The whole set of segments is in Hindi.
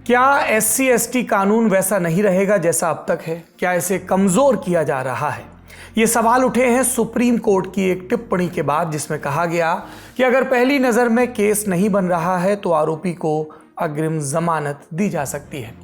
क्या SC ST कानून वैसा नहीं रहेगा जैसा अब तक है? क्या इसे कमजोर किया जा रहा है? ये सवाल उठे हैं सुप्रीम कोर्ट की एक टिप्पणी के बाद, जिसमें कहा गया कि अगर पहली नज़र में केस नहीं बन रहा है तो आरोपी को अग्रिम जमानत दी जा सकती है।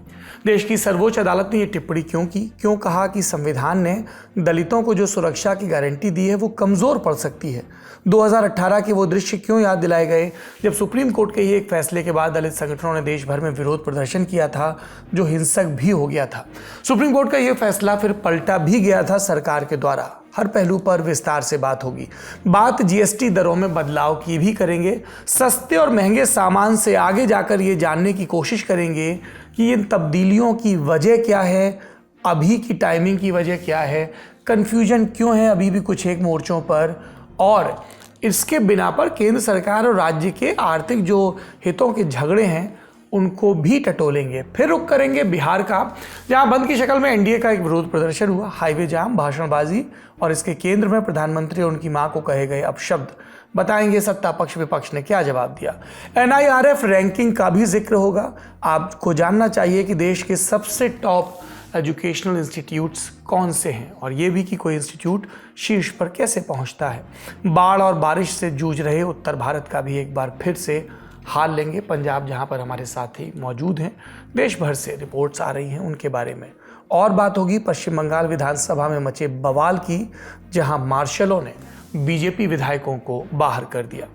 देश की सर्वोच्च अदालत ने यह टिप्पणी क्यों की? क्यों कहा कि संविधान ने दलितों को जो सुरक्षा की गारंटी दी है वो कमज़ोर पड़ सकती है? 2018 के वो दृश्य क्यों याद दिलाए गए जब सुप्रीम कोर्ट के ही एक फैसले के बाद दलित संगठनों ने देश भर में विरोध प्रदर्शन किया था, जो हिंसक भी हो गया था। सुप्रीम कोर्ट का यह फैसला फिर पलटा भी गया था सरकार के द्वारा। हर पहलू पर विस्तार से बात होगी। बात GST दरों में बदलाव की भी करेंगे। सस्ते और महंगे सामान से आगे जाकर ये जानने की कोशिश करेंगे कि इन तब्दीलियों की वजह क्या है, अभी की टाइमिंग की वजह क्या है, कन्फ्यूजन क्यों है अभी भी कुछ एक मोर्चों पर, और इसके बिना पर केंद्र सरकार और राज्य के आर्थिक जो हितों के झगड़े हैं उनको भी टटोलेंगे। फिर रुख करेंगे बिहार का, जहां बंद की शक्ल में NDA का एक विरोध प्रदर्शन हुआ, हाईवे जाम, भाषणबाजी और इसके केंद्र में प्रधानमंत्री और उनकी मां को कहे गए अपशब्द। बताएंगे सत्ता पक्ष विपक्ष ने क्या जवाब दिया। NIRF रैंकिंग का भी जिक्र होगा। आपको जानना चाहिए कि देश के सबसे टॉप एजुकेशनल इंस्टीट्यूट्स कौन से हैं, और ये भी कि कोई इंस्टीट्यूट शीर्ष पर कैसे पहुंचता है। बाढ़ और बारिश से जूझ रहे उत्तर भारत का भी एक बार फिर से हाल लेंगे। पंजाब, जहां पर हमारे साथी मौजूद हैं, देश भर से रिपोर्ट्स आ रही हैं उनके बारे में। और बात होगी पश्चिम बंगाल विधानसभा में मचे बवाल की, जहां मार्शलों ने BJP विधायकों को बाहर कर दिया।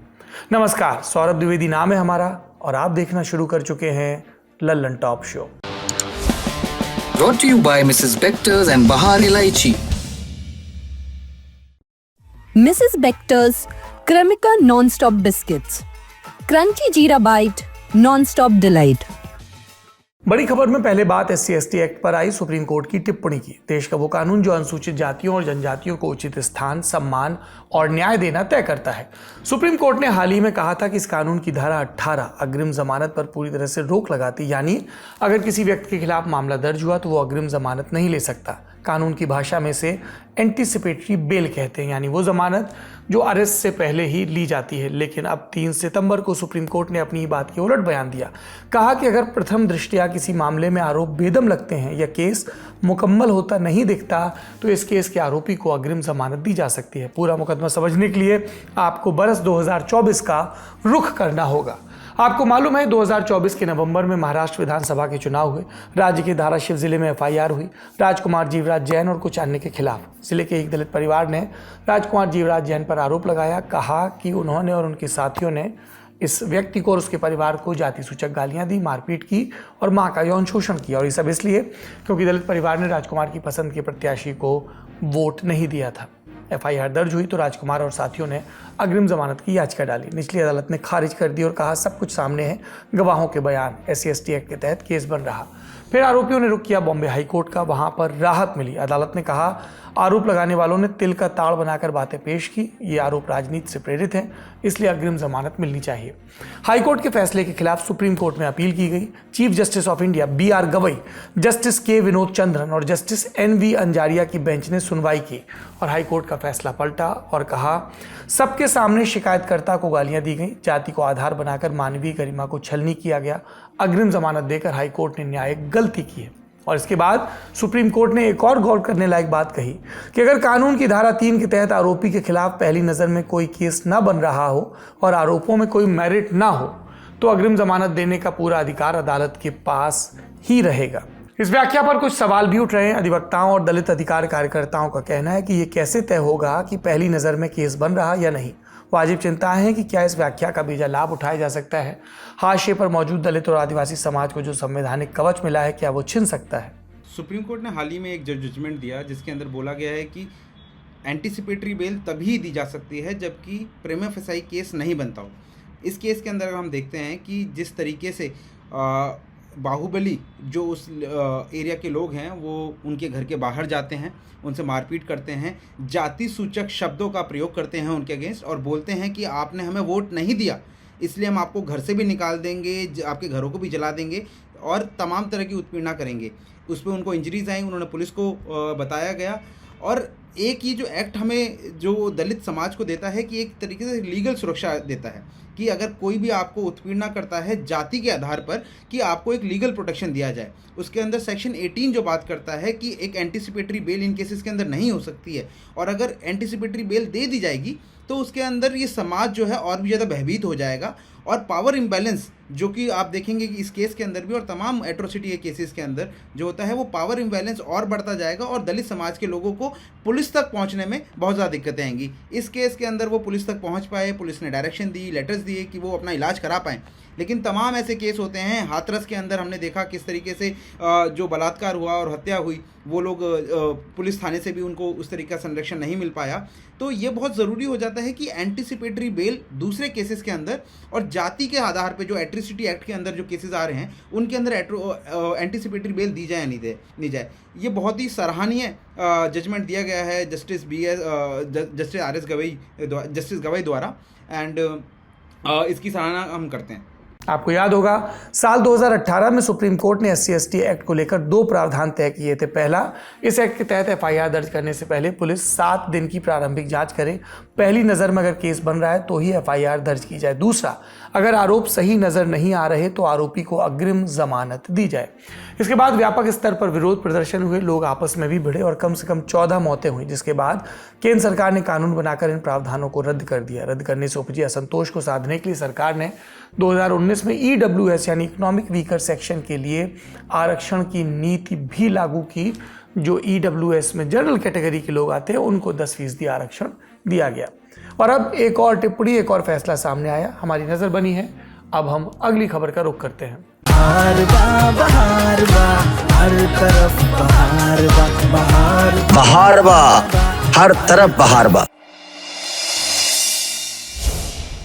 नमस्कार, सौरभ द्विवेदी नाम है हमारा और आप देखना शुरू कर चुके हैं Lallan top show. Brought to you by Mrs. Bectors and Bahar Ilaichi. Mrs. Bectors Cremica Non-Stop Biscuits. Crunchy Jeera Bite, Non-Stop Delight. बड़ी खबर में पहले बात SC ST एक्ट पर आई सुप्रीम कोर्ट की टिप्पणी की। देश का वो कानून जो अनुसूचित जातियों और जनजातियों को उचित स्थान, सम्मान और न्याय देना तय करता है। सुप्रीम कोर्ट ने हाल ही में कहा था कि इस कानून की धारा 18 अग्रिम जमानत पर पूरी तरह से रोक लगाती, यानी अगर किसी व्यक्ति के खिलाफ मामला दर्ज हुआ तो वो अग्रिम जमानत नहीं ले सकता। कानून की भाषा में से एंटीसिपेटरी बेल कहते हैं, यानी वो जमानत जो अरेस्ट से पहले ही ली जाती है। लेकिन अब 3 सितंबर को सुप्रीम कोर्ट ने अपनी बात के उलट बयान दिया। कहा कि अगर प्रथम दृष्टया किसी मामले में आरोप बेदम लगते हैं या केस मुकम्मल होता नहीं दिखता तो इस केस के आरोपी को अग्रिम जमानत दी जा सकती है। पूरा मुकदमा समझने के लिए आपको बरस 2024 का रुख करना होगा। आपको मालूम है 2024 के नवंबर में महाराष्ट्र विधानसभा के चुनाव हुए। राज्य के धाराशिव जिले में FIR हुई राजकुमार जीवराज जैन और कुछ अन्य के खिलाफ। जिले के एक दलित परिवार ने राजकुमार जीवराज जैन पर आरोप लगाया। कहा कि उन्होंने और उनके साथियों ने इस व्यक्ति को और उसके परिवार को जाति सूचक गालियां दी, मारपीट की और मां का यौन शोषण किया। और ये सब इसलिए क्योंकि दलित परिवार ने राजकुमार की पसंद के प्रत्याशी को वोट नहीं दिया था। FIR दर्ज हुई तो राजकुमार और साथियों ने अग्रिम जमानत की याचिका डाली। निचली अदालत ने खारिज कर दी और कहा सब कुछ सामने है, गवाहों के बयान, SC ST एक्ट के तहत केस बन रहा। फिर आरोपियों ने रुख किया बॉम्बे हाई कोर्ट का, वहां पर राहत मिली। अदालत ने कहा आरोप लगाने वालों ने तिल का ताड़ बनाकर बातें पेश की, ये आरोप राजनीति से प्रेरित हैं, इसलिए अग्रिम जमानत मिलनी चाहिए। हाईकोर्ट के फैसले के खिलाफ सुप्रीम कोर्ट में अपील की गई। Chief justice of India BR Gavai, justice K Vinod Chandran और जस्टिस NV अंजारिया की बेंच ने सुनवाई की और हाईकोर्ट का फैसला पलटा और कहा सबके सामने शिकायतकर्ता को गालियां दी गई, जाति को आधार बनाकर मानवीय गरिमा को छलनी किया गया, अग्रिम जमानत देकर हाईकोर्ट ने न्यायिक गलती की है। और इसके बाद सुप्रीम कोर्ट ने एक और गौर करने लायक बात कही कि अगर कानून की धारा 3 के तहत आरोपी के खिलाफ पहली नज़र में कोई केस न बन रहा हो और आरोपों में कोई मेरिट ना हो तो अग्रिम जमानत देने का पूरा अधिकार अदालत के पास ही रहेगा। इस व्याख्या पर कुछ सवाल भी उठ रहे हैं। अधिवक्ताओं और दलित अधिकार कार्यकर्ताओं का कहना है कि ये कैसे तय होगा कि पहली नज़र में केस बन रहा या नहीं। वाजिब चिंताएं हैं कि क्या इस व्याख्या का बेजा लाभ उठाया जा सकता है। हाशिए पर मौजूद दलित और आदिवासी समाज को जो संवैधानिक कवच मिला है, क्या वो छिन सकता है? सुप्रीम कोर्ट ने हाल ही में एक जजमेंट दिया जिसके अंदर बोला गया है कि एंटीसिपेटरी बेल तभी दी जा सकती है जबकि प्रिमा फेसाई केस नहीं बनता हो। इस केस के अंदर हम देखते हैं कि जिस तरीके से बाहुबली जो उस एरिया के लोग हैं वो उनके घर के बाहर जाते हैं, उनसे मारपीट करते हैं, जाति सूचक शब्दों का प्रयोग करते हैं उनके अगेंस्ट और बोलते हैं कि आपने हमें वोट नहीं दिया इसलिए हम आपको घर से भी निकाल देंगे, आपके घरों को भी जला देंगे और तमाम तरह की उत्पीड़ना करेंगे। उस पर उनको इंजरीज आई, उन्होंने पुलिस को बताया गया और एक ये जो एक्ट हमें जो दलित समाज को देता है कि एक तरीके से लीगल सुरक्षा देता है कि अगर कोई भी आपको उत्पीड़ना करता है जाति के आधार पर, कि आपको एक लीगल प्रोटेक्शन दिया जाए। उसके अंदर सेक्शन 18 जो बात करता है कि एक एंटीसिपेटरी बेल इन केसेस के अंदर नहीं हो सकती है, और अगर एंटीसिपेटरी बेल दे दी जाएगी तो उसके अंदर ये समाज जो है और भी ज़्यादा भयभीत हो जाएगा, और पावर इम्बैलेंस जो कि आप देखेंगे कि इस केस के अंदर भी और तमाम एट्रोसिटी के केसेस के अंदर जो होता है वो पावर इम्बैलेंस और बढ़ता जाएगा, और दलित समाज के लोगों को पुलिस तक पहुंचने में बहुत ज़्यादा दिक्कतें आएंगी। इस केस के अंदर वो पुलिस तक पहुंच पाए, पुलिस ने डायरेक्शन दी, लेटर्स दिए कि वो अपना इलाज करा पाएँ, लेकिन तमाम ऐसे केस होते हैं। हाथरस के अंदर हमने देखा किस तरीके से जो बलात्कार हुआ और हत्या हुई, वो लोग पुलिस थाने से भी उनको उस तरीके का संरक्षण नहीं मिल पाया। तो ये बहुत ज़रूरी हो जाता है कि एंटीसिपेटरी बेल दूसरे केसेस के अंदर और जाति के आधार पे जो एट्रोसिटी एक्ट के अंदर जो केसेस आ रहे हैं उनके अंदर एंटीसिपेटरी बेल दी जाए या नहीं जाए। ये बहुत ही सराहनीय जजमेंट दिया गया है जस्टिस गवई द्वारा, एंड इसकी सराहना हम करते हैं। आपको याद होगा साल 2018 में सुप्रीम कोर्ट ने SC/ST एक्ट को लेकर 2 प्रावधान तय किए थे। पहला, इस एक्ट के तहत FIR दर्ज करने से पहले पुलिस 7 दिन की प्रारंभिक जांच करे, पहली नज़र में अगर केस बन रहा है तो ही FIR दर्ज की जाए। दूसरा, अगर आरोप सही नज़र नहीं आ रहे तो आरोपी को अग्रिम जमानत दी जाए। इसके बाद व्यापक स्तर पर विरोध प्रदर्शन हुए, लोग आपस में भी भिड़े और कम से कम 14 मौतें हुई, जिसके बाद केंद्र सरकार ने कानून बनाकर इन प्रावधानों को रद्द कर दिया। रद्द करने से उपजे असंतोष को साधने के लिए सरकार ने 2019 में EWS यानी इकोनॉमिक वीकर सेक्शन के लिए आरक्षण की नीति भी लागू की। जो EWS में जनरल कैटेगरी के लोग आते हैं उनको 10% आरक्षण दिया गया। और अब एक और टिप्पणी, एक और फैसला सामने आया, हमारी नज़र बनी है। अब हम अगली खबर का रुख करते हैं। बहार बा, हर तरफ बहार बा।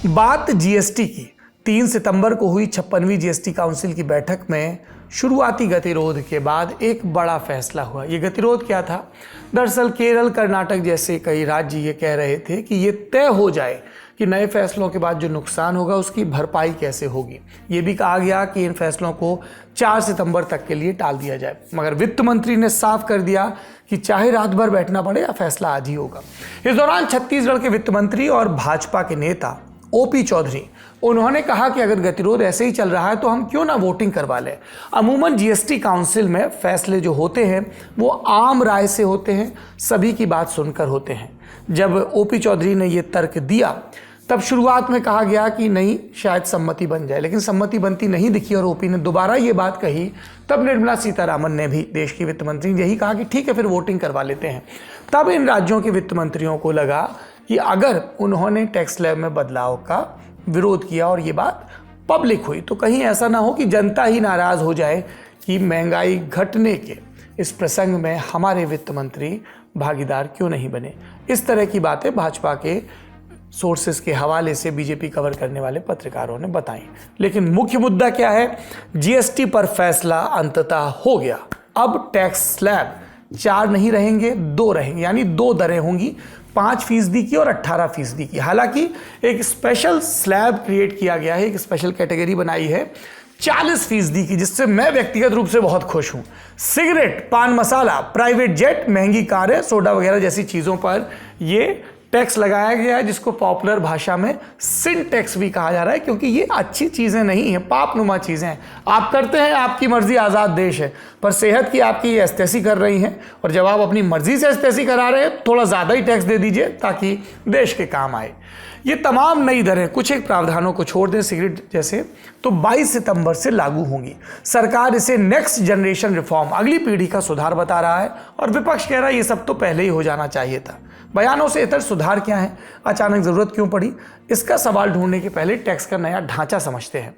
बात GST की। 3 सितंबर को हुई 56वीं GST काउंसिल की बैठक में शुरुआती गतिरोध के बाद एक बड़ा फैसला हुआ। ये गतिरोध क्या था? दरअसल केरल, कर्नाटक जैसे कई राज्य ये कह रहे थे कि ये तय हो जाए कि नए फैसलों के बाद जो नुकसान होगा उसकी भरपाई कैसे होगी। ये भी कहा गया कि इन फैसलों को 4 सितंबर तक के लिए टाल दिया जाए, मगर वित्त मंत्री ने साफ कर दिया कि चाहे रात भर बैठना पड़े या फैसला आज ही होगा। इस दौरान छत्तीसगढ़ के वित्त मंत्री और भाजपा के नेता OP चौधरी, उन्होंने कहा कि अगर गतिरोध ऐसे ही चल रहा है तो हम क्यों ना वोटिंग करवा लें। अमूमन GST काउंसिल में फैसले जो होते हैं वो आम राय से होते हैं, सभी की बात सुनकर होते हैं। जब OP चौधरी ने ये तर्क दिया तब शुरुआत में कहा गया कि नहीं, शायद सम्मति बन जाए, लेकिन सम्मति बनती नहीं दिखी और OP ने दोबारा ये बात कही। तब निर्मला सीतारामन ने भी, देश की वित्त मंत्री ने, यही कहा कि ठीक है फिर वोटिंग करवा लेते हैं। तब इन राज्यों के वित्त मंत्रियों को लगा कि अगर उन्होंने टैक्स स्लैब में बदलाव का विरोध किया और ये बात पब्लिक हुई तो कहीं ऐसा ना हो कि जनता ही नाराज हो जाए कि महंगाई घटने के इस प्रसंग में हमारे वित्त मंत्री भागीदार क्यों नहीं बने। इस तरह की बातें भाजपा के सोर्सेस के हवाले से बीजेपी कवर करने वाले पत्रकारों ने बताई। लेकिन मुख्य मुद्दा क्या है? GST पर फैसला अंततः हो गया। अब टैक्स स्लैब 4 नहीं रहेंगे, 2 रहेंगे, यानी 2 दरें होंगी, 5% की और 18% की। हालांकि एक स्पेशल स्लैब क्रिएट किया गया है, एक स्पेशल कैटेगरी बनाई है 40% की, जिससे मैं व्यक्तिगत रूप से बहुत खुश हूं। सिगरेट, पान मसाला, प्राइवेट जेट, महंगी कारें, सोडा वगैरह जैसी चीज़ों पर ये टैक्स लगाया गया है, जिसको पॉपुलर भाषा में सिन टैक्स भी कहा जा रहा है, क्योंकि ये अच्छी चीज़ें नहीं हैं, पापनुमा चीज़ें हैं। आप करते हैं, आपकी मर्जी, आज़ाद देश है, पर सेहत की आपकी एस्तेसी कर रही हैं, और जब आप अपनी मर्जी से एस्तेसी करा रहे हैं थोड़ा ज़्यादा ही टैक्स दे दीजिए ताकि देश के काम आए। ये तमाम नई दरें, कुछ एक प्रावधानों को छोड़ दें सिगरेट जैसे, तो 22 सितंबर से लागू होंगी। सरकार इसे नेक्स्ट जनरेशन रिफॉर्म, अगली पीढ़ी का सुधार बता रहा है, और विपक्ष कह रहा है ये सब तो पहले ही हो जाना चाहिए था। बयानों से इतर सुधार क्या है, अचानक ज़रूरत क्यों पड़ी, इसका सवाल ढूंढने के पहले टैक्स का नया ढांचा समझते हैं।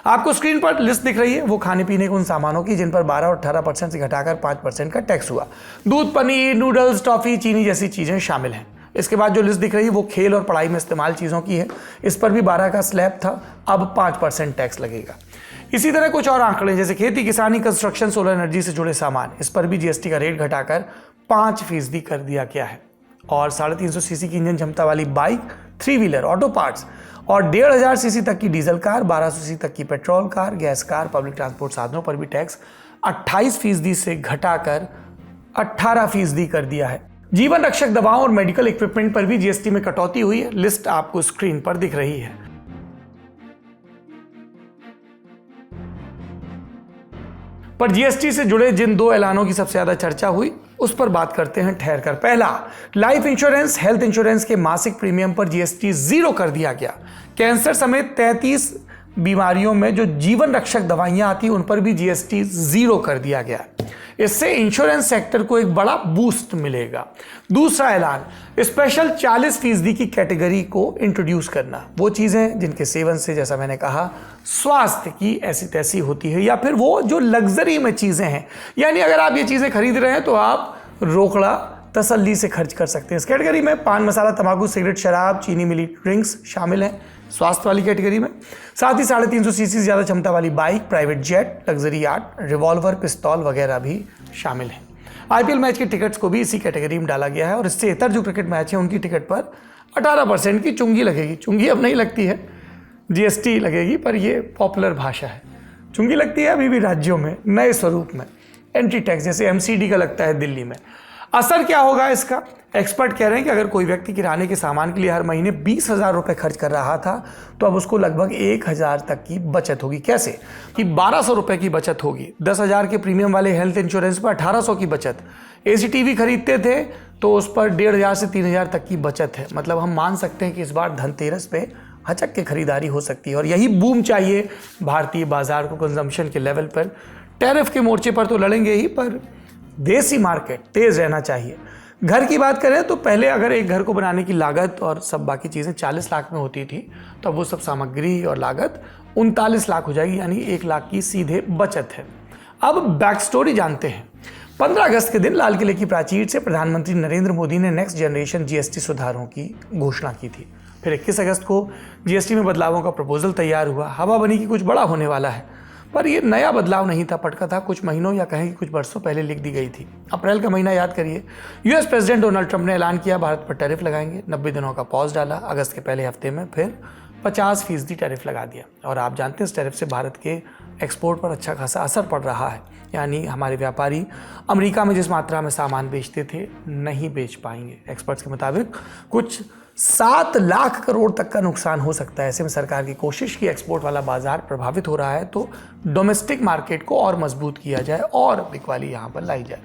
आपको स्क्रीन पर लिस्ट दिख रही है वो खाने पीने के उन सामानों की जिन पर 12 और 18% से घटाकर 5% का टैक्स हुआ। दूध, पनीर, नूडल्स, टॉफ़ी, चीनी जैसी चीज़ें शामिल हैं। इसके बाद जो लिस्ट दिख रही है वो खेल और पढ़ाई में इस्तेमाल चीज़ों की है। इस पर भी 12 का स्लैब था, अब 5% टैक्स लगेगा। इसी तरह कुछ और आंकड़े जैसे खेती, किसानी, कंस्ट्रक्शन, सोलर एनर्जी से जुड़े सामान, इस पर भी GST का रेट घटाकर 5% कर दिया गया है। और 350 सीसी की इंजन क्षमता वाली बाइक, 3 व्हीलर, ऑटो पार्ट्स और 1500 सीसी तक की डीजल कार, 1200 सीसी तक की petrol car, gas car, public transport साधनों पर भी टैक्स 28% से घटाकर 18% कर दिया है। जीवन रक्षक दवाओं और मेडिकल इक्विपमेंट पर भी जीएसटी में कटौती हुई है। लिस्ट आपको स्क्रीन पर दिख रही है। पर जीएसटी से जुड़े जिन 2 ऐलानों की सबसे ज्यादा चर्चा हुई उस पर बात करते हैं ठहर कर। पहला, लाइफ इंश्योरेंस, हेल्थ इंश्योरेंस के मासिक प्रीमियम पर जीएसटी 0 कर दिया गया। कैंसर समेत 33 बीमारियों में जो जीवन रक्षक दवाइयां आती उन पर भी जीएसटी 0 कर दिया गया। इससे इंश्योरेंस सेक्टर को एक बड़ा बूस्ट मिलेगा। दूसरा ऐलान, स्पेशल 40% की कैटेगरी को इंट्रोड्यूस करना। वो चीजें जिनके सेवन से, जैसा मैंने कहा, स्वास्थ्य की ऐसी तैसी होती है, या फिर वो जो लग्जरी में चीजें हैं, यानी अगर आप ये चीजें खरीद रहे हैं तो आप रोकड़ा तसल्ली से खर्च कर सकते हैं। इस कैटेगरी में पान मसाला, तंबाकू, सिगरेट, शराब, चीनी मिली ड्रिंक्स शामिल हैं स्वास्थ्य वाली कैटेगरी में। साथ ही 350 सीसी से ज़्यादा क्षमता वाली bike, private jet, luxury yacht, revolver, पिस्तौल वगैरह भी शामिल हैं। आईपीएल मैच के टिकट्स को भी इसी कैटेगरी में डाला गया है और इससे इतर जो क्रिकेट मैच हैं उनकी टिकट पर 18% की चुंगी लगेगी। चुंगी अब नहीं लगती है, जीएसटी लगेगी, पर ये पॉपुलर भाषा है। चुंगी लगती है अभी भी राज्यों में नए स्वरूप में, एंट्री टैक्स, जैसे एमसीडी का लगता है दिल्ली में। असर क्या होगा इसका? एक्सपर्ट कह रहे हैं कि अगर कोई व्यक्ति किराने के सामान के लिए हर महीने 20,000 रुपये खर्च कर रहा था तो अब उसको लगभग 1,000 तक की बचत होगी। कैसे? कि 1,200 रुपये की बचत होगी। 10,000 के प्रीमियम वाले हेल्थ इंश्योरेंस पर 1,800 की बचत। एसी टीवी खरीदते थे तो उस पर 1,500 से 3,000 तक की बचत है। मतलब हम मान सकते हैं कि इस बार धनतेरस पे हचक के खरीदारी हो सकती है और यही बूम चाहिए भारतीय बाजार को कंजम्पशन के लेवल पर। टैरिफ के मोर्चे पर तो लड़ेंगे ही, पर देसी मार्केट तेज रहना चाहिए। घर की बात करें तो पहले अगर एक घर को बनाने की लागत और सब बाकी चीज़ें 40 लाख में होती थी तो अब वो सब सामग्री और लागत 39 लाख हो जाएगी, यानी 1 लाख की सीधे बचत है। अब बैक स्टोरी जानते हैं। 15 अगस्त के दिन लाल किले की प्राचीर से प्रधानमंत्री नरेंद्र मोदी ने नेक्स्ट जनरेशन जीएसटी सुधारों की घोषणा की थी। फिर 21 अगस्त को जीएसटी में बदलावों का प्रपोजल तैयार हुआ। हवा बनी कि कुछ बड़ा होने वाला है, पर ये नया बदलाव नहीं था। पटकथा कुछ महीनों या कहें कि कुछ वर्षों पहले लिख दी गई थी। अप्रैल का महीना याद करिए, यूएस प्रेसिडेंट डोनाल्ड ट्रंप ने ऐलान किया भारत पर टैरिफ लगाएंगे। 90 दिनों का पॉज डाला। अगस्त के पहले हफ्ते में फिर 50% टैरिफ लगा दिया। और आप जानते हैं इस टैरिफ से भारत के एक्सपोर्ट पर अच्छा खासा असर पड़ रहा है, यानी हमारे व्यापारी अमेरिका में जिस मात्रा में सामान बेचते थे नहीं बेच पाएंगे। एक्सपर्ट्स के मुताबिक कुछ 7 लाख करोड़ तक का नुकसान हो सकता है। ऐसे में सरकार की कोशिश की एक्सपोर्ट वाला बाजार प्रभावित हो रहा है तो डोमेस्टिक मार्केट को और मजबूत किया जाए और बिकवाली यहाँ पर लाई जाए।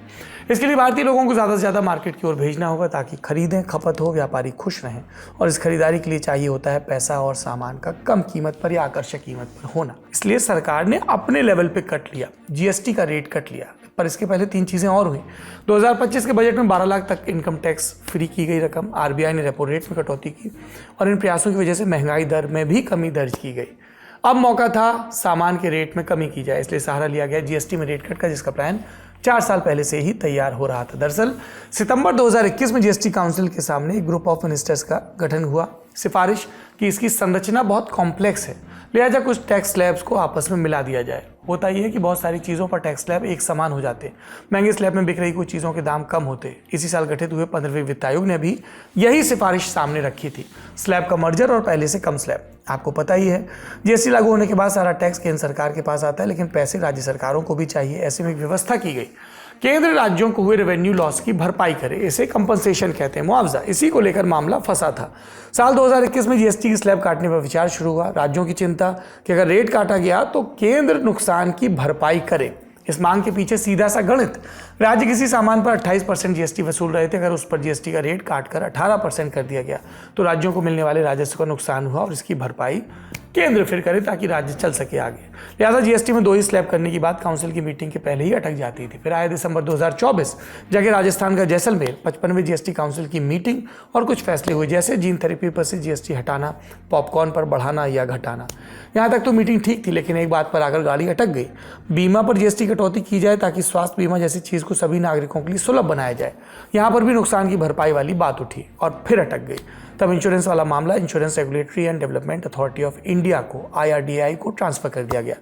इसके लिए भारतीय लोगों को ज़्यादा से ज़्यादा मार्केट की ओर भेजना होगा ताकि खरीदें, खपत हो, व्यापारी खुश रहें। और इस खरीदारी के लिए चाहिए होता है पैसा और सामान का कम कीमत पर या आकर्षक कीमत पर होना। इसलिए सरकार ने अपने लेवल पे कट लिया, जीएसटी का रेट कट लिया। पर इसके पहले 3 चीज़ें और हुई। 2025 के बजट में 12 लाख तक इनकम टैक्स फ्री की गई रकम, आरबीआई ने रेपो रेट में कटौती की और इन प्रयासों की वजह से महंगाई दर में भी कमी दर्ज की गई। अब मौका था सामान के रेट में कमी की जाए, इसलिए सहारा लिया गया जीएसटी में रेट कट का, जिसका प्लान 4 साल पहले से ही तैयार हो रहा था। दरअसल सितंबर 2021 में जीएसटी काउंसिल के सामने एक ग्रुप ऑफ मिनिस्टर्स का गठन हुआ। सिफारिश कि इसकी संरचना बहुत कॉम्प्लेक्स है, लिहाजा कुछ टैक्स स्लैब्स को आपस में मिला दिया जाए। होता यह है कि बहुत सारी चीज़ों पर टैक्स स्लैब एक समान हो जाते, महंगे स्लैब में बिक रही कुछ चीज़ों के दाम कम होते। इसी साल गठित हुए 15वें वित्त आयोग ने भी यही सिफारिश सामने रखी थी, स्लैब का मर्जर और पहले से कम स्लैब। आपको पता ही है जीएसटी लागू होने के बाद सारा टैक्स केंद्र सरकार के पास आता है, लेकिन पैसे राज्य सरकारों को भी चाहिए। ऐसे में एक व्यवस्था की गई, केंद्र राज्यों को हुए रेवेन्यू लॉस की भरपाई करे, इसे कंपनसेशन कहते हैं, मुआवजा। इसी को लेकर मामला फंसा था। साल 2021 में जीएसटी की स्लैब काटने पर विचार शुरू हुआ। राज्यों की चिंता कि अगर रेट काटा गया तो केंद्र नुकसान की भरपाई करे। इस मांग के पीछे सीधा सा गणित, राज्य किसी सामान पर 28% जीएसटी वसूल रहे थे, अगर उस पर जीएसटी का रेट काटकर 18% कर दिया गया तो राज्यों को मिलने वाले राजस्व का नुकसान हुआ और इसकी भरपाई केंद्र फिर करे ताकि राज्य चल सके आगे। लिहाजा जीएसटी में 2 ही स्लैब करने की बात काउंसिल की मीटिंग के पहले ही अटक जाती थी। फिर आए दिसंबर 2024, जगह राजस्थान का जैसलमेर, 55वें जीएसटी काउंसिल की मीटिंग और कुछ फैसले हुए, जैसे जीन थेरेपी पर से जीएसटी हटाना, पॉपकॉर्न पर बढ़ाना या घटाना। यहाँ तक तो मीटिंग ठीक थी, लेकिन एक बात पर आकर गाड़ी अटक गई। बीमा पर जीएसटी कटौती की जाए ताकि स्वास्थ्य बीमा जैसी चीज़ को सभी नागरिकों के लिए सुलभ बनाया जाए। यहाँ पर भी नुकसान की भरपाई वाली बात उठी और फिर अटक गई। तब इंश्योरेंस वाला मामला insurance regulatory and development authority of India को, IRDAI को ट्रांसफर कर दिया गया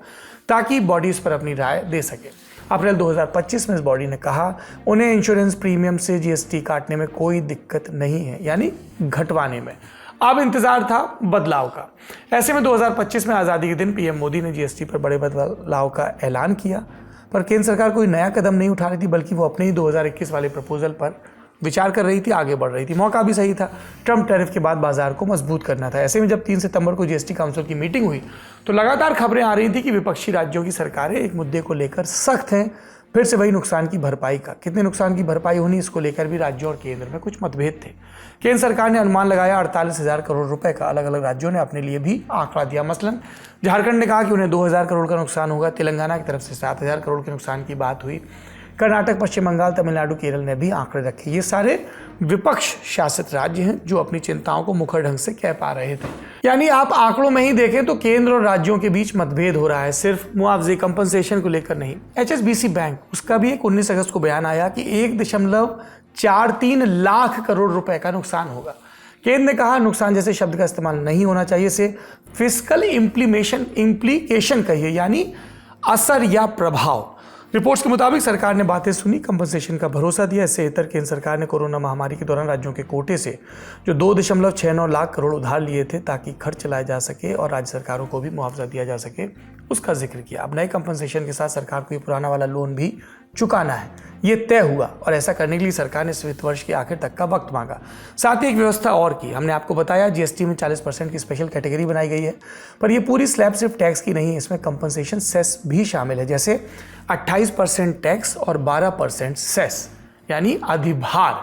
ताकि बॉडी इस पर अपनी राय दे सके। अप्रैल 2025 में इस बॉडी ने कहा उन्हें इंश्योरेंस प्रीमियम से जीएसटी काटने में कोई दिक्कत नहीं है, यानी घटवाने में। अब इंतजार था बदलाव का। ऐसे में 2025 में आज़ादी के दिन पीएम मोदी ने जीएसटी पर बड़े बदलाव का ऐलान किया, पर केंद्र सरकार कोई नया कदम नहीं उठा रही थी, बल्कि वो अपने ही 2021 वाले प्रपोजल पर विचार कर रही थी, आगे बढ़ रही थी। मौका भी सही था, ट्रम्प टैरिफ के बाद बाजार को मजबूत करना था। ऐसे में जब 3 सितंबर को जीएसटी काउंसिल की मीटिंग हुई तो लगातार खबरें आ रही थी कि विपक्षी राज्यों की सरकारें एक मुद्दे को लेकर सख्त हैं, फिर से वही नुकसान की भरपाई का। कितने नुकसान की भरपाई होनी, इसको लेकर भी राज्यों और केंद्र में कुछ मतभेद थे। केंद्र सरकार ने अनुमान लगाया 48,000 करोड़ रुपए का। अलग अलग राज्यों ने अपने लिए भी आंकड़ा दिया। मसलन झारखंड ने कहा कि उन्हें 2,000 करोड़ का नुकसान होगा। तेलंगाना की तरफ से 7,000 करोड़ के नुकसान की बात हुई। कर्नाटक, पश्चिम बंगाल, तमिलनाडु, केरल ने भी आंकड़े रखे। ये सारे विपक्ष शासित राज्य हैं जो अपनी चिंताओं को मुखर ढंग से कह पा रहे थे। यानी आप आंकड़ों में ही देखें तो केंद्र और राज्यों के बीच मतभेद हो रहा है, सिर्फ मुआवजे कंपनसेशन को लेकर नहीं। HSBC बैंक, उसका भी एक 19 अगस्त को बयान आया कि 1.43 लाख करोड़ रुपए का नुकसान होगा। केंद्र ने कहा नुकसान जैसे शब्द का इस्तेमाल नहीं होना चाहिए, से फिस्कल इम्प्लीकेशन कहिए, यानी असर या प्रभाव। रिपोर्ट्स के मुताबिक सरकार ने बातें सुनी, कंपनसेशन का भरोसा दिया। इससे इतर केंद्र सरकार ने कोरोना महामारी के दौरान राज्यों के कोटे से जो 2.69 लाख करोड़ उधार लिए थे ताकि खर्च चलाया जा सके और राज्य सरकारों को भी मुआवजा दिया जा सके, उसका जिक्र किया। अब नए कंपनसेशन के साथ सरकार को ये पुराना वाला लोन भी चुकाना है, ये तय हुआ और ऐसा करने के लिए सरकार ने इस वित्त वर्ष के आखिर तक का वक्त मांगा। साथ ही एक व्यवस्था और की। हमने आपको बताया जीएसटी में 40% की स्पेशल कैटेगरी बनाई गई है, पर ये पूरी स्लैब सिर्फ टैक्स की नहीं है, इसमें कंपनसेशन सेस भी शामिल है, जैसे 28% टैक्स और 12% सेस यानी अधिभार।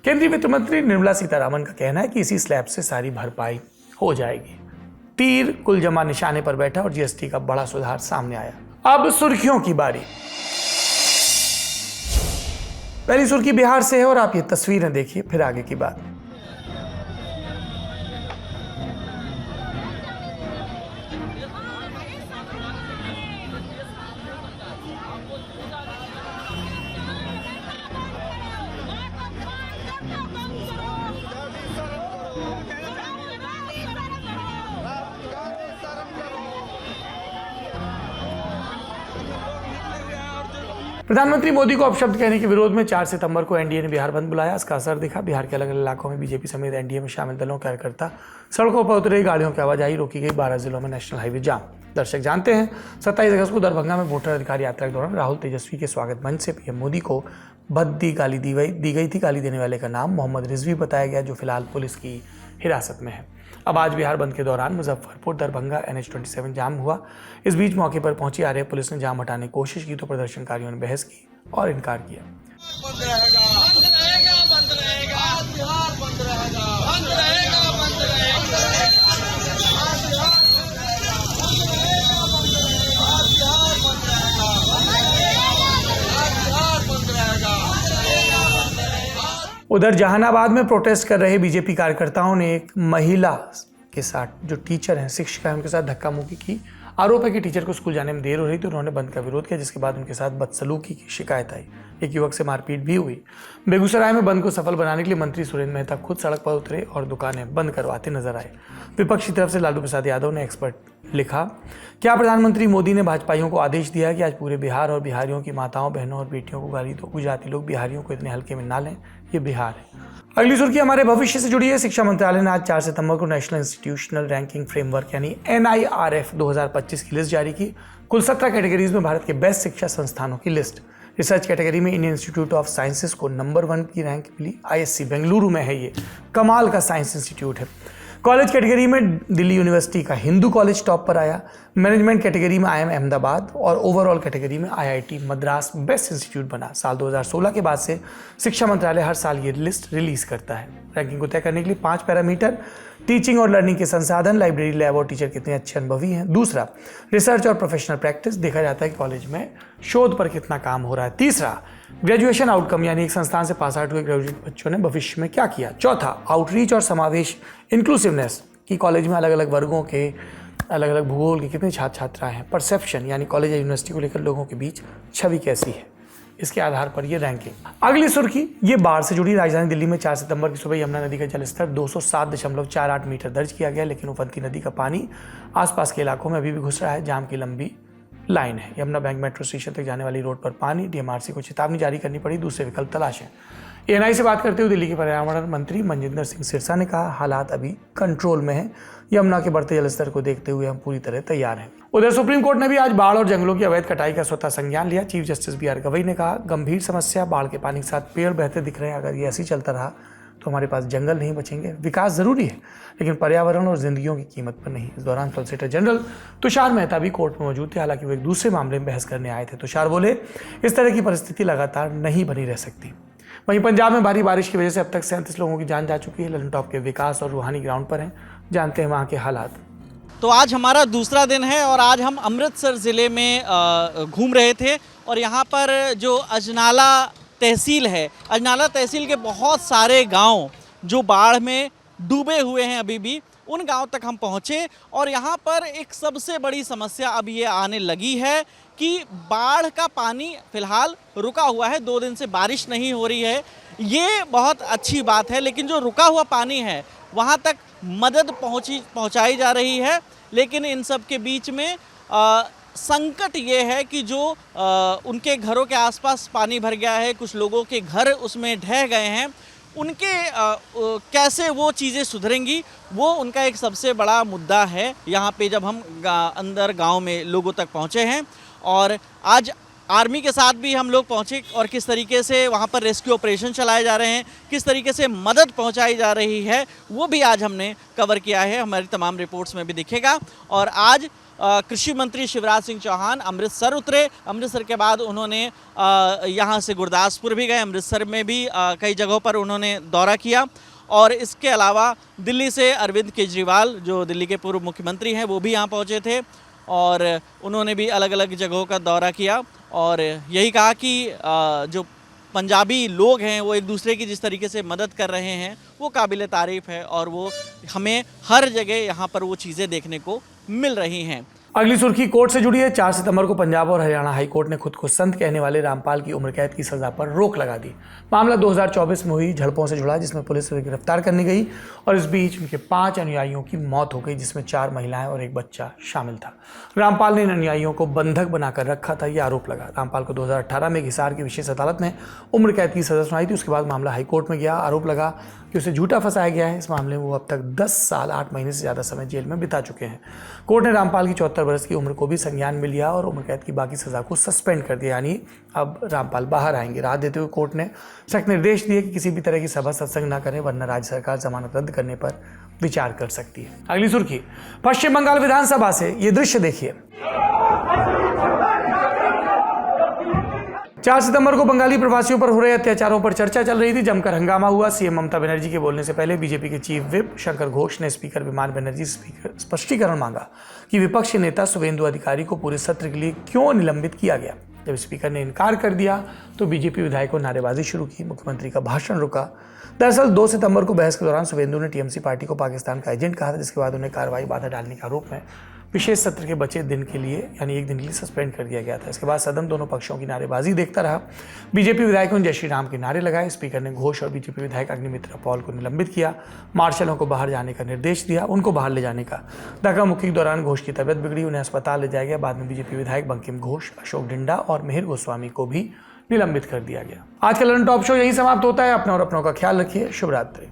केंद्रीय वित्त मंत्री निर्मला सीतारामन का कहना है कि इसी स्लैब से सारी भरपाई हो जाएगी। तीर कुल जमा निशाने पर बैठा और जीएसटी का बड़ा सुधार सामने आया। अब सुर्खियों की बारी। पहली सुर्खी बिहार से है और आप ये तस्वीरें देखिए, फिर आगे की बात। प्रधानमंत्री मोदी को अपशब्द कहने के विरोध में 4 सितंबर को एनडीए ने बिहार बंद बुलाया। इसका असर दिखा। बिहार के अलग अलग इलाकों में बीजेपी समेत एनडीए में शामिल दलों के कार्यकर्ता सड़कों पर उतरे, गाड़ियों की आवाजाही रोकी गई। 12 जिलों में नेशनल हाईवे जाम। दर्शक जानते हैं 27 अगस्त को दरभंगा में वोटर अधिकार यात्रा के दौरान राहुल तेजस्वी के स्वागत मंच से पीएम मोदी को भद्दी गाली दी गई थी। गाली देने वाले का नाम मोहम्मद रिजवी बताया गया, जो फिलहाल पुलिस की हिरासत में है। अब आज बिहार बंद के दौरान मुजफ्फरपुर दरभंगा NH-27 जाम हुआ। इस बीच मौके पर पहुंची आरएएफ पुलिस ने जाम हटाने की कोशिश की तो प्रदर्शनकारियों ने बहस की और इनकार किया। बंद रहेगा, बंद रहेगा, बंद रहेगा, बिहार बंद रहेगा, बंद रहेगा, बंद रहेगा, उधर जहानाबाद में प्रोटेस्ट कर रहे बीजेपी कार्यकर्ताओं ने एक महिला के साथ, जो टीचर हैं, शिक्षिका है, उनके साथ धक्का मुक्की की। आरोप है कि टीचर को स्कूल जाने में देर हो रही थी, उन्होंने बंद का विरोध किया, जिसके बाद उनके साथ बदसलूकी की शिकायत आई। एक युवक से मारपीट भी हुई। बेगूसराय में बंद को सफल बनाने के लिए मंत्री सुरेंद्र मेहता खुद सड़क पर उतरे और दुकानें बंद करवाते नजर आए। विपक्ष की तरफ से लालू प्रसाद यादव ने एक्सपर्ट लिखा, क्या प्रधानमंत्री मोदी ने भाजपाइयों को आदेश दिया कि आज पूरे बिहार और बिहारियों की माताओं, बहनों और बेटियों को गाली दो? गुजराती लोग बिहारियों को इतने हल्के में ना लें, ये बिहार है। अगली सुर्खी हमारे भविष्य से जुड़ी है। शिक्षा मंत्रालय ने आज 4 सितंबर को नेशनल इंस्टीट्यूशनल रैंकिंग फ्रेमवर्क यानी NIRF 2025 की लिस्ट जारी की। कुल 17 कैटेगरीज में भारत के बेस्ट शिक्षा संस्थानों की लिस्ट। रिसर्च कैटेगरी में इंडियन इंस्टीट्यूट ऑफ साइंसेज को नंबर 1 की रैंक मिली। ISC बेंगलुरु में है, ये कमाल का साइंस इंस्टीट्यूट है। कॉलेज कैटेगरी में दिल्ली यूनिवर्सिटी का हिंदू कॉलेज टॉप पर आया। मैनेजमेंट कैटेगरी में IIM अहमदाबाद और ओवरऑल कैटेगरी में IIT मद्रास बेस्ट इंस्टीट्यूट बना। साल 2016 के बाद से शिक्षा मंत्रालय हर साल ये लिस्ट रिलीज करता है। रैंकिंग को तय करने के लिए 5 पैरामीटर: टीचिंग और लर्निंग के संसाधन, लाइब्रेरी, लैब और टीचर कितने अच्छे अनुभवी हैं। दूसरा, रिसर्च और प्रोफेशनल प्रैक्टिस, देखा जाता है कि कॉलेज में शोध पर कितना काम हो रहा है। तीसरा, ग्रेजुएशन आउटकम यानी एक संस्थान से पास आउट हुए ग्रेजुएट बच्चों ने भविष्य में क्या किया। चौथा, आउटरीच और समावेश, इंक्लूसिवनेस, कि कॉलेज में अलग अलग वर्गों के, अलग अलग भूगोल के कितने छात्र छात्राएं हैं। परसेप्शन यानी कॉलेज या यूनिवर्सिटी को लेकर लोगों के बीच छवि कैसी है, इसके आधार पर ये रैंकिंग। अगली सुर्खी ये बाढ़ से जुड़ी। राजधानी दिल्ली में 4 सितंबर की सुबह यमुना नदी का जलस्तर 207.48 मीटर दर्ज किया गया, लेकिन उफनती नदी का पानी आसपास के इलाकों में अभी भी घुस रहा है। जाम की लंबी लाइन है। यमुना बैंक मेट्रो स्टेशन तक जाने वाली रोड पर पानी, डीएमआरसी को चेतावनी जारी करनी पड़ी, दूसरे विकल्प तलाशें। एएनआई से बात करते हुए दिल्ली के पर्यावरण मंत्री मनजिंदर सिंह सिरसा ने कहा, हालात अभी कंट्रोल में हैं। यमुना के बढ़ते जलस्तर को देखते हुए हम पूरी तरह तैयार हैं। उधर सुप्रीम कोर्ट ने भी आज बाढ़ और जंगलों की अवैध कटाई का स्वतः संज्ञान लिया। Chief justice B R Gavai ने कहा, गंभीर समस्या, बाढ़ के पानी के साथ पेड़ बहते दिख रहे हैं। अगर ये ऐसे ही चलता रहा तो हमारे पास जंगल नहीं बचेंगे। विकास जरूरी है, लेकिन पर्यावरण और जिंदगियों की कीमत पर नहीं। इस दौरान सॉलिसिटर जनरल तुषार मेहता भी कोर्ट में मौजूद थे। हालांकि वो एक दूसरे मामले में बहस करने आए थे। तुषार बोले, इस तरह की परिस्थिति लगातार नहीं बनी रह सकती। वहीं पंजाब में भारी बारिश की वजह से अब तक 37 लोगों की जान जा चुकी है। ललन टॉप के विकास और रूहानी ग्राउंड पर हैं, जानते हैं वहाँ के हालात। तो आज हमारा दूसरा दिन है और आज हम अमृतसर ज़िले में घूम रहे थे और यहाँ पर जो अजनाला तहसील है, अजनाला तहसील के बहुत सारे गांव जो बाढ़ में डूबे हुए हैं अभी भी, उन गांव तक हम पहुँचे और यहाँ पर एक सबसे बड़ी समस्या अब ये आने लगी है कि बाढ़ का पानी फ़िलहाल रुका हुआ है। 2 दिन से बारिश नहीं हो रही है, ये बहुत अच्छी बात है। लेकिन जो रुका हुआ पानी है वहाँ तक मदद पहुँचाई जा रही है। लेकिन इन सब के बीच में संकट ये है कि जो उनके घरों के आसपास पानी भर गया है, कुछ लोगों के घर उसमें ढह गए हैं, उनके कैसे वो चीज़ें सुधरेंगी, वो उनका एक सबसे बड़ा मुद्दा है। यहाँ पे जब हम अंदर गांव में लोगों तक पहुँचे हैं और आज आर्मी के साथ भी हम लोग पहुँचे और किस तरीके से वहाँ पर रेस्क्यू ऑपरेशन चलाए जा रहे हैं, किस तरीके से मदद पहुँचाई जा रही है, वो भी आज हमने कवर किया है। हमारी तमाम रिपोर्ट्स में भी दिखेगा। और आज कृषि मंत्री शिवराज सिंह चौहान अमृतसर उतरे। अमृतसर के बाद उन्होंने यहाँ से गुरदासपुर भी गए। अमृतसर में भी कई जगहों पर उन्होंने दौरा किया और इसके अलावा दिल्ली से अरविंद केजरीवाल, जो दिल्ली के पूर्व मुख्यमंत्री हैं, वो भी यहाँ पहुँचे थे और उन्होंने भी अलग अलग जगहों का दौरा किया और यही कहा कि जो पंजाबी लोग हैं वो एक दूसरे की जिस तरीके से मदद कर रहे हैं वो काबिल तारीफ़ है और वो हमें हर जगह यहाँ पर वो चीज़ें देखने को मिल रही हैं। अगली सुर्खी कोर्ट से जुड़ी है। 4 सितंबर को पंजाब और हरियाणा हाई कोर्ट ने खुद को संत कहने वाले रामपाल की उम्र कैद की सजा पर रोक लगा दी। मामला 2024 में हुई झड़पों से जुड़ा, जिसमें पुलिस उन्हें गिरफ्तार करने गई और इस बीच उनके 5 अनुयायियों की मौत हो गई, जिसमें 4 महिलाएं और 1 बच्चा शामिल था। रामपाल ने इन अनुयायियों को बंधक बनाकर रखा था, यह आरोप लगा। रामपाल को 2018 में हिसार की विशेष अदालत ने उम्र कैद की सजा सुनाई थी। उसके बाद मामला हाईकोर्ट में गया। आरोप लगा कि उसे झूठा फंसाया गया है। इस मामले में वो अब तक 10 साल 8 महीने से ज़्यादा समय जेल में बिता चुके हैं। कोर्ट ने रामपाल की 74 वर्ष की उम्र को भी संज्ञान में लिया और उम्र कैद की बाकी सजा को सस्पेंड कर दिया, यानी अब रामपाल बाहर आएंगे। राहत देते हुए कोर्ट ने सख्त निर्देश दिए कि किसी भी तरह की सभा सत्संग न करें, वरना राज्य सरकार जमानत रद्द करने पर विचार कर सकती है। अगली सुर्खी, पश्चिम बंगाल विधानसभा से ये दृश्य देखिए। 4 सितंबर को बंगाली प्रवासियों पर हो रहे अत्याचारों पर चर्चा चल रही थी। जमकर हंगामा हुआ। सीएम ममता बनर्जी के बोलने से पहले बीजेपी के चीफ व्हिप शंकर घोष ने स्पीकर विमान बनर्जी से स्पष्टीकरण मांगा कि विपक्षी नेता शुभेंदु अधिकारी को पूरे सत्र के लिए क्यों निलंबित किया गया। जब स्पीकर ने इनकार कर दिया तो बीजेपी विधायकों ने नारेबाजी शुरू की। मुख्यमंत्री का भाषण रुका। दरअसल 2 सितंबर को बहस के दौरान शुभेंदु ने टीएमसी पार्टी को पाकिस्तान का एजेंट कहा था, जिसके बाद उन्हें कार्रवाई बाधा डालने के आरोप में विशेष सत्र के बचे दिन के लिए यानी 1 दिन के लिए सस्पेंड कर दिया गया था। इसके बाद सदन दोनों पक्षों की नारेबाजी देखता रहा। बीजेपी विधायकों ने जय श्री राम के नारे लगाए। स्पीकर ने घोष और बीजेपी विधायक अग्निमित्रा पॉल को निलंबित किया। मार्शलों को बाहर जाने का निर्देश दिया, उनको बाहर ले जाने का। धक्का मुक्की के दौरान घोष की तबियत बिगड़ी, उन्हें अस्पताल ले जाया गया। बाद में बीजेपी विधायक बंकिम घोष, अशोक डिंडा और मिहिर गोस्वामी को भी निलंबित कर दिया गया। आज का ललन टॉप शो यही समाप्त होता है। अपना और अपनों का ख्याल रखिए। शुभ रात्रि।